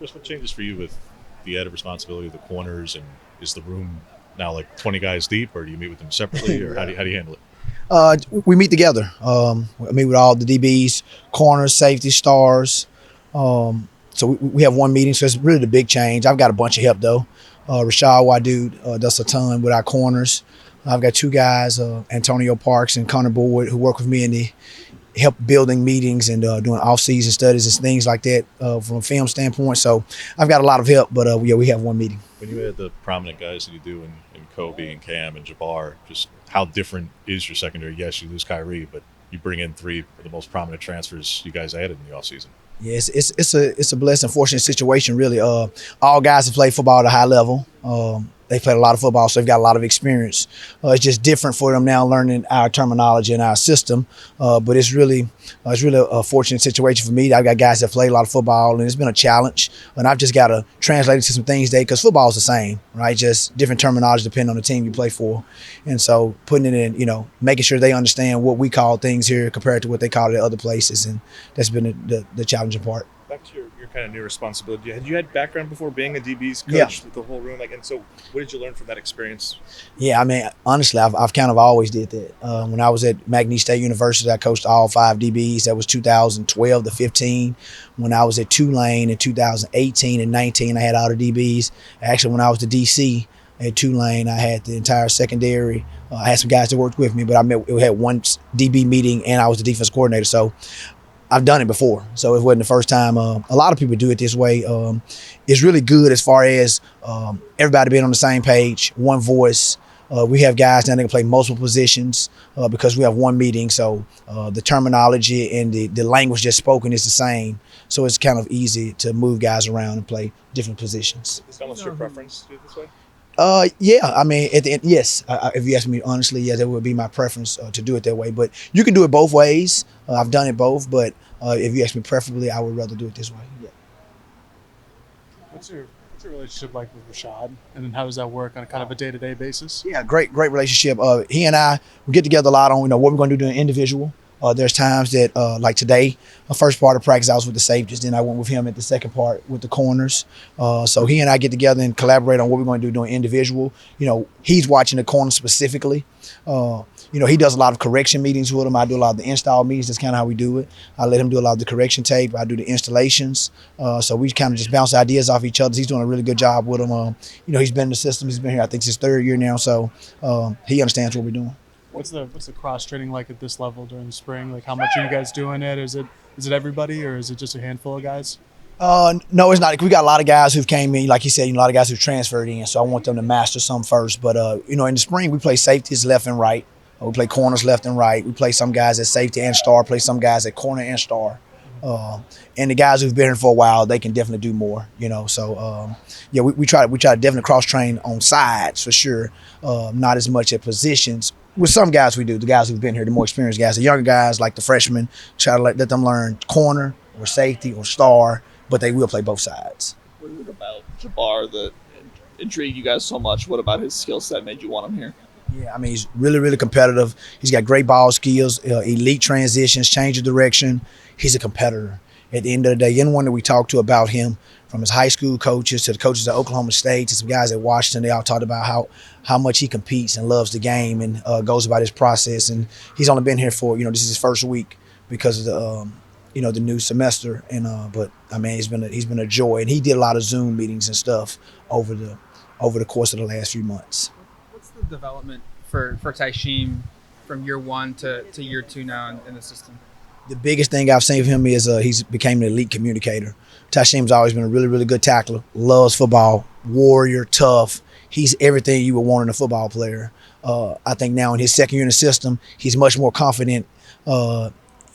Chris, what changes for you with the added responsibility of the corners, and is the room now like 20 guys deep, or do you meet with them separately, or Yeah. how do you handle it? We meet together. I meet with all the DBs, corners, safety, stars. So we have one meeting. So it's really the big change. I've got a bunch of help though. Rashad Wadood does a ton with our corners. I've got two guys, Antonio Parks and Connor Boyd, who work with me in the help building meetings and doing off-season studies and things like that from a film standpoint. So I've got a lot of help, but yeah, we have one meeting. When you had the prominent guys that you do in Kobe and Cam and Jabar, just how different is your secondary? Yes, you lose Kyrie, but you bring in three of the most prominent transfers you guys added in the offseason. Yeah, it's a blessed and fortunate situation, really. All guys have played football at a high level. They played a lot of football, so they've got a lot of experience. It's just different for them now learning our terminology and our system. But it's really a fortunate situation for me. I've got guys that play a lot of football, and it's been a challenge. And I've just got to translate it to some things today because football is the same, right? Just different terminology depending on the team you play for. And so putting it in, making sure they understand what we call things here compared to what they call it at other places, and that's been the challenging part. Back to your kind of new responsibility. Had you had background before being a DB's coach Yeah. with the whole room? And so what did you learn from that experience? Yeah, I mean, honestly, I've kind of always did that. When I was at McNeese State University, I coached all 5 DBs. That was 2012 to 15. When I was at Tulane in 2018 and 19, I had all the DBs. Actually, when I was the DC at Tulane, I had the entire secondary. I had some guys that worked with me, but we had one DB meeting, and I was the defense coordinator. So I've done it before, so it wasn't the first time. A lot of people do it this way. It's really good as far as everybody being on the same page, one voice. We have guys now that can play multiple positions because we have one meeting, so the terminology and the language that's spoken is the same. So it's kind of easy to move guys around and play different positions. Is that almost your preference to do it this way? Yeah, I mean, at the end, yes. If you ask me honestly, yeah, that would be my preference to do it that way. But you can do it both ways. I've done it both, but if you ask me preferably, I would rather do it this way. Yeah. What's your relationship like with Rashad, and then how does that work on a kind of a day-to-day basis? Yeah, great relationship. He and I, we get together a lot on what we're going to do individual. There's times that like today, the first part of practice I was with the safeties, then I went with him at the second part with the corners. So he and I get together and collaborate on what we're going to do doing individual. He's watching the corner specifically. He does a lot of correction meetings with him. I do a lot of the install meetings. That's kind of how we do it. I let him do a lot of the correction tape. I do the installations. So we kind of just bounce ideas off each other. He's doing a really good job with them. He's been in the system. He's been here, I think it's his 3rd year now. So he understands what we're doing. What's the cross training like at this level during the spring? Like, how much are you guys doing it? Is it everybody, or is it just a handful of guys? No, it's not. We got a lot of guys who've came in, like you said, a lot of guys who've transferred in. So I want them to master some first. But in the spring we play safeties left and right. We play corners left and right. We play some guys at safety and star. Play some guys at corner and star. And the guys who've been here for a while, they can definitely do more. So yeah, we try to definitely cross train on sides for sure. Not as much at positions. With some guys we do, the guys who've been here, the more experienced guys. The younger guys, like the freshmen, try to let them learn corner or safety or star, but they will play both sides. What is it about Jabar that intrigued you guys so much? What about his skill set made you want him here? Yeah, I mean, he's really, really competitive. He's got great ball skills, elite transitions, change of direction. He's a competitor. At the end of the day, anyone that we talked to about him, from his high school coaches to the coaches at Oklahoma State to some guys at Washington, they all talked about how much he competes and loves the game and goes about his process. And he's only been here for, this is his first week because of the new semester. And but I mean, he's been a joy, and he did a lot of Zoom meetings and stuff over the course of the last few months. What's the development for Tausim from year 1 to year 2 now in the system? The biggest thing I've seen of him is he's became an elite communicator. Tausim's always been a really, really good tackler, loves football, warrior, tough. He's everything you would want in a football player. I think now in his 2nd year in the system, he's much more confident.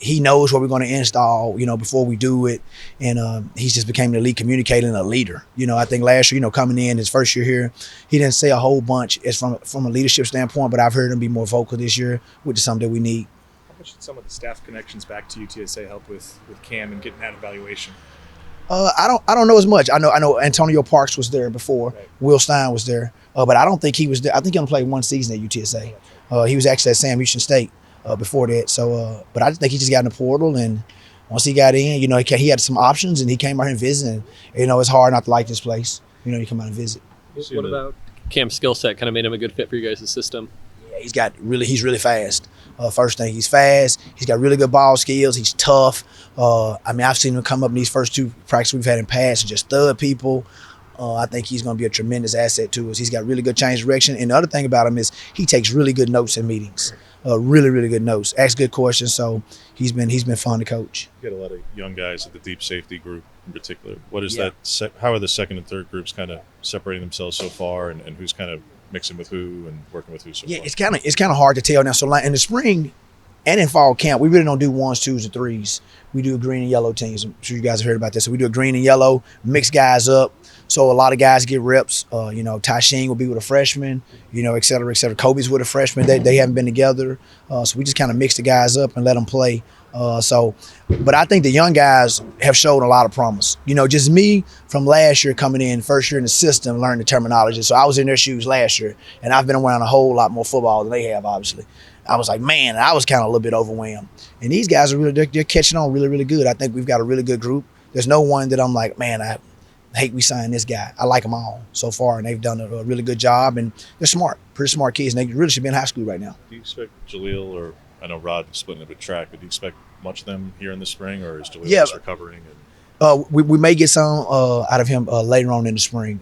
He knows what we're going to install, before we do it. And he's just became an elite communicator and a leader. I think last year, coming in his first year here, he didn't say a whole bunch as from a leadership standpoint, but I've heard him be more vocal this year, which is something that we need. How much did some of the staff connections back to UTSA help with Cam and getting that evaluation? I don't know as much. I know Antonio Parks was there before. Right. Will Stein was there, but I don't think he was there. I think he only played 1 season at UTSA. He was actually at Sam Houston State before that. So, but I just think he just got in the portal and once he got in, he had some options and he came out here and visited. And, it's hard not to like this place. You come out and visit. What about Cam's skill set kind of made him a good fit for you guys' system? Yeah, he's really fast. First thing, he's fast. He's got really good ball skills. He's tough. I've seen him come up in these first 2 practices we've had in past and just thud people. I think he's going to be a tremendous asset to us. He's got really good change direction. And the other thing about him is he takes really good notes in meetings. Really good notes. Asks good questions. So he's been fun to coach. You get a lot of young guys at the deep safety group in particular. What is that? How are the second and third groups kind of separating themselves so far, and who's kind of mixing with who and working with who so far? It's kind of hard to tell now. So like in the spring and in fall camp, we really don't do 1s, 2s, or 3s. We do green and yellow teams. I'm sure you guys have heard about this. So we do a green and yellow, mix guys up. So a lot of guys get reps. Tausim will be with a freshman, et cetera, et cetera. Kobe's with a freshman. They haven't been together. So we just kind of mix the guys up and let them play. But I think the young guys have shown a lot of promise. Just me from last year coming in, first year in the system, learning the terminology. So I was in their shoes last year, and I've been around a whole lot more football than they have, obviously. I was like, man, I was kind of a little bit overwhelmed. And these guys are they're catching on really good. I think we've got a really good group. There's no one that I'm like, man, I hate we signed this guy. I like them all so far, and they've done a really good job, and they're smart, pretty smart kids, and they really should be in high school right now. Do you expect Jaleel, or I know Rod is splitting it with track, but do you expect much of them here in the spring, or is Jaleel just recovering? We may get some out of him later on in the spring.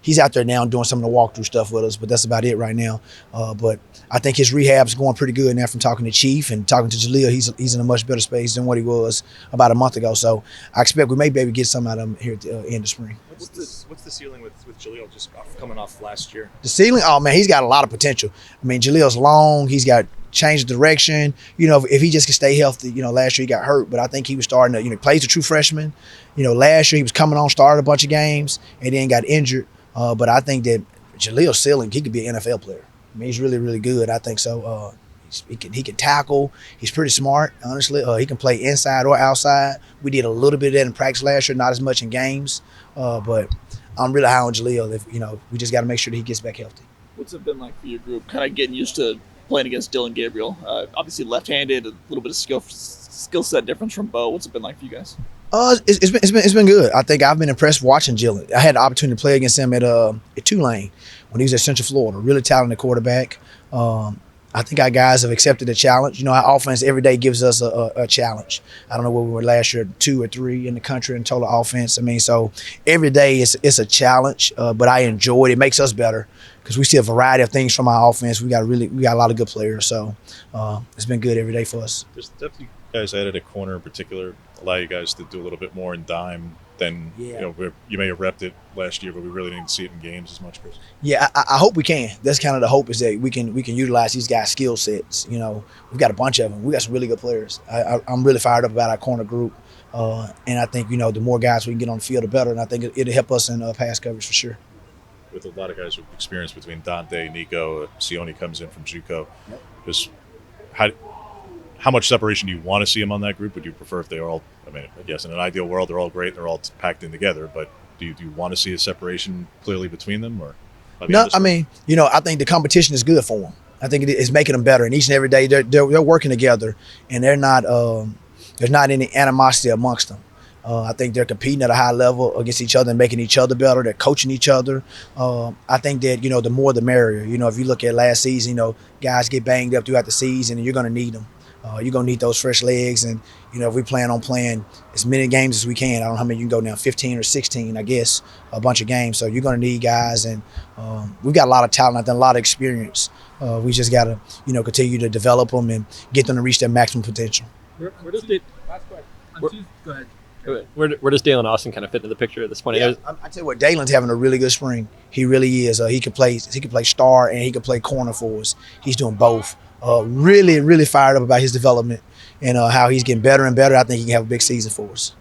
He's out there now doing some of the walkthrough stuff with us, but that's about it right now. But I think his rehab's going pretty good now from talking to Chief and talking to Jaleel. He's in a much better space than what he was about a month ago. So I expect we may be able to get some out of him here at the end of spring. What's the ceiling with Jaleel just coming off last year? The ceiling? Oh, man, he's got a lot of potential. Jaleel's long. He's got changed direction. If he just can stay healthy, last year he got hurt, but I think he was starting to, he plays a true freshman. Last year he was coming on, started a bunch of games, and then got injured. But I think that Jaleel's ceiling, he could be an NFL player. He's really good. I think so. He can tackle. He's pretty smart, honestly. He can play inside or outside. We did a little bit of that in practice last year, not as much in games. But I'm really high on Jaleel. We just got to make sure that he gets back healthy. What's it been like for your group, kind of getting used to playing against Dalyn Gabriel? Obviously left-handed, a little bit of skill set difference from Bo. What's it been like for you guys? It's been good. I think I've been impressed watching Dalyn. I had the opportunity to play against him at Tulane when he was at Central Florida. Really talented quarterback. I think our guys have accepted the challenge. Our offense every day gives us a challenge. I don't know where we were last year, 2 or 3 in the country in total offense. So every day it's a challenge, but I enjoy it. It makes us better because we see a variety of things from our offense. We got a lot of good players. So it's been good every day for us. There's definitely guys added a corner in particular, allow you guys to do a little bit more in dime than you may have repped it last year, but we really didn't see it in games as much, Chris. Yeah, I hope we can. That's kind of the hope, is that we can utilize these guys' skill sets. We've got a bunch of them. We got some really good players. I'm really fired up about our corner group, and I think the more guys we can get on the field, the better. And I think it'll help us in pass coverage for sure. With a lot of guys with experience between Dante, Nico, Sione comes in from JUCO. Just how much separation do you want to see them on that group? Would you prefer if they are all? I guess in an ideal world they're all great, they're all packed in together. But do you want to see a separation clearly between them, or? No, I think the competition is good for them. I think it's making them better, and each and every day they're working together, and they're not there's not any animosity amongst them. I think they're competing at a high level against each other and making each other better. They're coaching each other. I think that the more the merrier. If you look at last season, guys get banged up throughout the season, and you're going to need them. You're going to need those fresh legs, and if we plan on playing as many games as we can, I don't know how many you can go now, 15 or 16, I guess, a bunch of games. So you're going to need guys, and we've got a lot of talent, I think a lot of experience. We just got to continue to develop them and get them to reach their maximum potential. Where does Dalyn Go ahead. Where does Dalyn Austin kind of fit into the picture at this point? Yeah, I tell you what, Dalyn's having a really good spring. He really is. He can play star and he can play corner for us. He's doing both. Really fired up about his development and how he's getting better and better. I think he can have a big season for us.